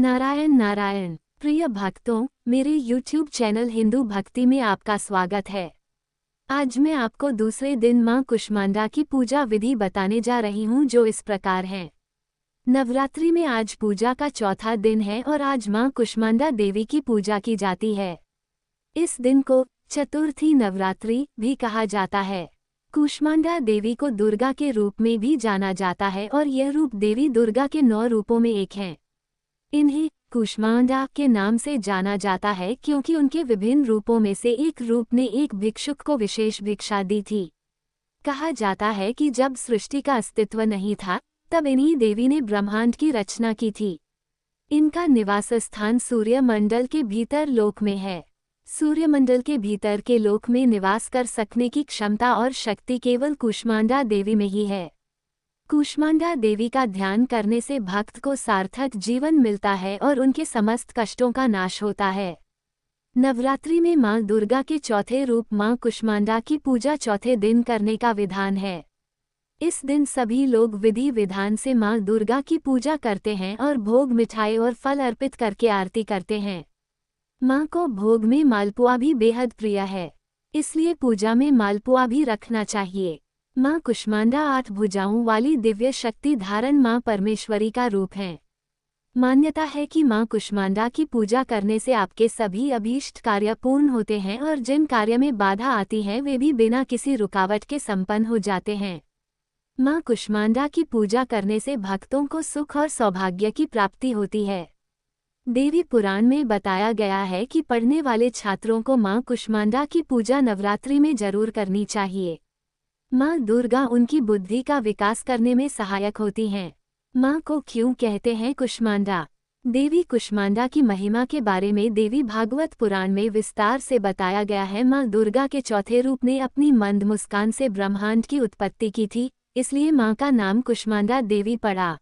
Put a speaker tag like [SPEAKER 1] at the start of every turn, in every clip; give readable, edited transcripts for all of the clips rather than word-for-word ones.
[SPEAKER 1] नारायण नारायण। प्रिय भक्तों, मेरे YouTube चैनल हिंदू भक्ति में आपका स्वागत है। आज मैं आपको दूसरे दिन मां कुष्मांडा की पूजा विधि बताने जा रही हूं, जो इस प्रकार है। नवरात्रि में आज पूजा का चौथा दिन है और आज मां कुष्मांडा देवी की पूजा की जाती है। इस दिन को चतुर्थी नवरात्रि भी कहा जाता है। कुष्मांडा देवी को दुर्गा के रूप में भी जाना जाता है और यह रूप देवी दुर्गा के 9 रूपों में एक है। इन्हें कुष्मांडा के नाम से जाना जाता है क्योंकि उनके विभिन्न रूपों में से एक रूप ने एक भिक्षुक को विशेष भिक्षा दी थी। कहा जाता है कि जब सृष्टि का अस्तित्व नहीं था, तब इन्हीं देवी ने ब्रह्मांड की रचना की थी। इनका निवास स्थान सूर्यमंडल के भीतर लोक में है। सूर्यमंडल के भीतर के लोक में निवास कर सकने की क्षमता और शक्ति केवल कुष्मांडा देवी में ही है। कुष्मांडा देवी का ध्यान करने से भक्त को सार्थक जीवन मिलता है और उनके समस्त कष्टों का नाश होता है। नवरात्रि में मां दुर्गा के चौथे रूप मां कुष्मांडा की पूजा चौथे दिन करने का विधान है। इस दिन सभी लोग विधि विधान से मां दुर्गा की पूजा करते हैं और भोग मिठाई और फल अर्पित करके आरती करते हैं। मां को भोग में मालपुआ भी बेहद प्रिय है, इसलिए पूजा में मालपुआ भी रखना चाहिए। मां कुष्मांडा 8 भुजाओं वाली दिव्य शक्ति धारण मां परमेश्वरी का रूप है। मान्यता है कि मां कुष्मांडा की पूजा करने से आपके सभी अभीष्ट कार्य पूर्ण होते हैं और जिन कार्य में बाधा आती है वे भी बिना किसी रुकावट के संपन्न हो जाते हैं। मां कुष्मांडा की पूजा करने से भक्तों को सुख और सौभाग्य की प्राप्ति होती है। देवी पुराण में बताया गया है कि पढ़ने वाले छात्रों को मां कुष्मांडा की पूजा नवरात्रि में जरूर करनी चाहिए। मां दुर्गा उनकी बुद्धि का विकास करने में सहायक होती हैं। मां को क्यों कहते हैं कुष्मांडा? देवी कुष्मांडा की महिमा के बारे में देवी भागवत पुराण में विस्तार से बताया गया है। मां दुर्गा के चौथे रूप ने अपनी मंद मुस्कान से ब्रह्मांड की उत्पत्ति की थी, इसलिए मां का नाम कुष्मांडा देवी पड़ा।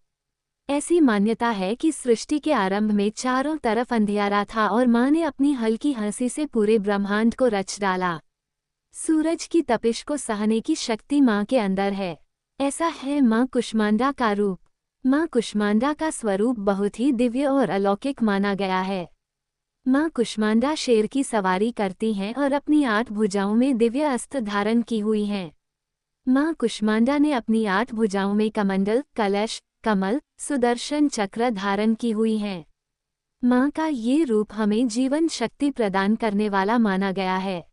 [SPEAKER 1] ऐसी मान्यता है कि सृष्टि के आरंभ में चारों तरफ अंधियारा था और मां ने अपनी हल्की हंसी से पूरे ब्रह्मांड को रच डाला। सूरज की तपिश को सहने की शक्ति मां के अंदर है। ऐसा है मां कुष्मांडा का रूप। मां कुष्मांडा का स्वरूप बहुत ही दिव्य और अलौकिक माना गया है। मां कुष्मांडा शेर की सवारी करती हैं और अपनी 8 भुजाओं में दिव्य अस्त्र धारण की हुई हैं। मां कुष्मांडा ने अपनी 8 भुजाओं में कमंडल, कलश, कमल, सुदर्शन चक्र धारण की हुई हैं। मां का ये रूप हमें जीवन शक्ति प्रदान करने वाला माना गया है।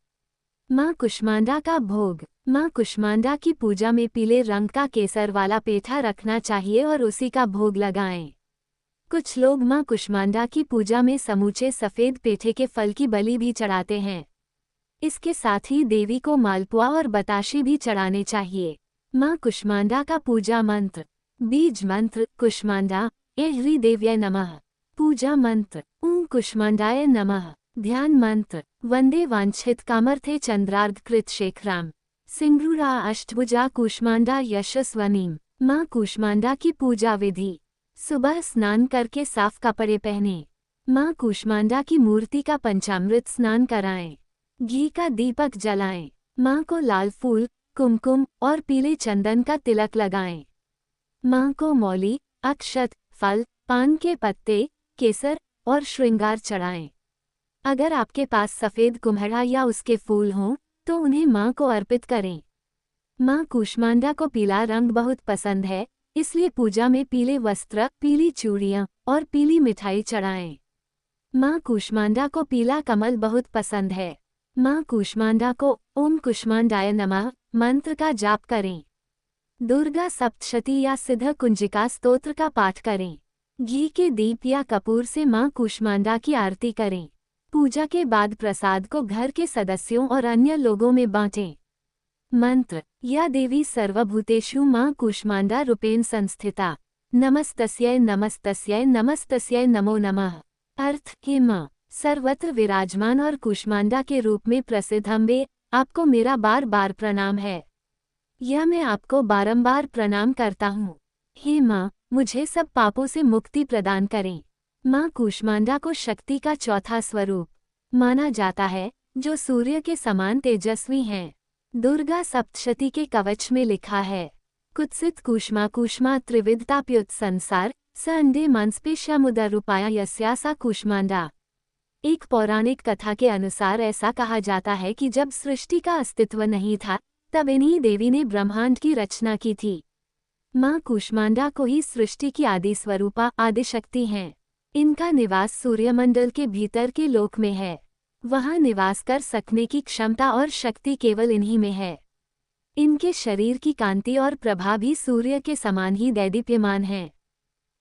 [SPEAKER 1] मां कुष्मांडा का भोग। मां कुष्मांडा की पूजा में पीले रंग का केसर वाला पेठा रखना चाहिए और उसी का भोग लगाएं। कुछ लोग मां कुष्मांडा की पूजा में समूचे सफेद पेठे के फल की बलि भी चढ़ाते हैं। इसके साथ ही देवी को मालपुआ और बताशे भी चढ़ाने चाहिए। मां कुष्मांडा का पूजा मंत्र। बीज मंत्र कुष्मांडा ऐ देव्यै नमः। पूजा मंत्र ओम कुष्मांडाय नमः। ध्यान मंत्र वंदे वांछित कामर्थे चंद्रार्घ कृत शेखराम सिंगरूरा अष्टभुजा कुष्मांडा यशस्वनीम। मां कुष्मांडा की पूजा विधि। सुबह स्नान करके साफ कपड़े पहने। मां कुष्मांडा की मूर्ति का पंचामृत स्नान कराएं। घी का दीपक जलाएं। मां को लाल फूल, कुमकुम और पीले चंदन का तिलक लगाएं। मां को मौली, अक्षत, फल, पान के पत्ते, केसर और श्रृंगार चढ़ाएं। अगर आपके पास सफ़ेद कुम्हड़ा या उसके फूल हों तो उन्हें मां को अर्पित करें। मां कुष्मांडा को पीला रंग बहुत पसंद है, इसलिए पूजा में पीले वस्त्र, पीली चूड़ियां और पीली मिठाई चढ़ाएं। मां कुष्मांडा को पीला कमल बहुत पसंद है। मां कुष्मांडा को ओम कुष्मांडाय नमः मंत्र का जाप करें। दुर्गा सप्तशती या सिद्ध कुंजिका स्तोत्र का पाठ करें। घी के दीप या कपूर से मां कुष्मांडा की आरती करें। पूजा के बाद प्रसाद को घर के सदस्यों और अन्य लोगों में बांटें। मंत्र या देवी सर्वभूतेषु मां कुष्मांडा रूपेण संस्थिता। नमस्तस्यै नमस्तस्यै नमस्तस्यै नमो नमः। अर्थ हे मां सर्वत्र विराजमान और कुष्मांडा के रूप में प्रसिद्ध अम्बे, आपको मेरा बार बार प्रणाम है। यह मैं आपको बारंबार प्रणाम करता हूँ। हे मां, मुझे सब पापों से मुक्ति प्रदान करें। मां कुष्मांडा को शक्ति का चौथा स्वरूप माना जाता है, जो सूर्य के समान तेजस्वी हैं। दुर्गा सप्तशती के कवच में लिखा है, कुत्सित कुष्मा कुष्मा त्रिविधताप्युत संसार स अंडे मंस्पेश्यामुदरूपाया यस्यासा कूष्मांडा। एक पौराणिक कथा के अनुसार ऐसा कहा जाता है कि जब सृष्टि का अस्तित्व नहीं था, तब इन्हीं देवी ने ब्रह्मांड की रचना की थी। माँ कूष्मांडा को ही सृष्टि की आदि स्वरूपा आदिशक्ति हैं। इनका निवास सूर्यमंडल के भीतर के लोक में है। वहाँ निवास कर सकने की क्षमता और शक्ति केवल इन्हीं में है। इनके शरीर की कांति और प्रभा भी सूर्य के समान ही दैदीप्यमान है।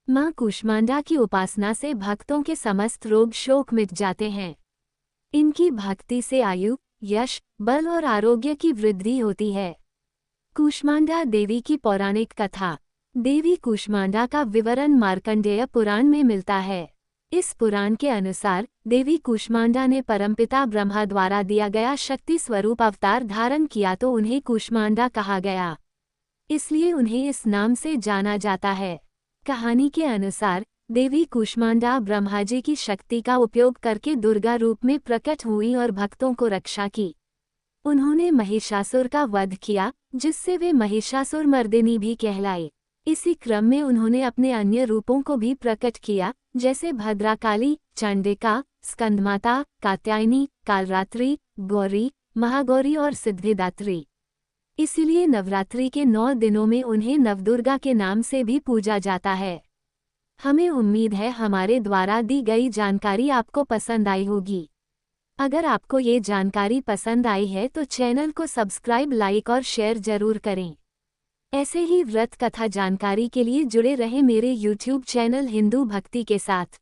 [SPEAKER 1] माँ कूष्मांडा की उपासना से भक्तों के समस्त रोग शोक मिट जाते हैं। इनकी भक्ति से आयु, यश, बल और आरोग्य की वृद्धि होती है। कूष्मांडा देवी की पौराणिक कथा। देवी कूष्मांडा का विवरण मार्कंडेय पुराण में मिलता है। इस पुराण के अनुसार देवी कूष्मांडा ने परमपिता ब्रह्मा द्वारा दिया गया शक्ति स्वरूप अवतार धारण किया तो उन्हें कूष्मांडा कहा गया, इसलिए उन्हें इस नाम से जाना जाता है। कहानी के अनुसार देवी कूष्मांडा ब्रह्मा जी की शक्ति का उपयोग करके दुर्गा रूप में प्रकट हुई और भक्तों को रक्षा की। उन्होंने महिषासुर का वध किया, जिससे वे महिषासुर मर्दिनी भी कहलाई। इसी क्रम में उन्होंने अपने अन्य रूपों को भी प्रकट किया, जैसे भद्राकाली, चंडिका, स्कंदमाता, कात्यायनी, कालरात्रि, गौरी, महागौरी और सिद्धिदात्री। इसीलिए नवरात्रि के 9 दिनों में उन्हें नवदुर्गा के नाम से भी पूजा जाता है। हमें उम्मीद है हमारे द्वारा दी गई जानकारी आपको पसंद आई होगी। अगर आपको ये जानकारी पसंद आई है तो चैनल को सब्सक्राइब, लाइक और शेयर जरूर करें। ऐसे ही व्रत कथा जानकारी के लिए जुड़े रहे मेरे YouTube चैनल हिंदू भक्ति के साथ।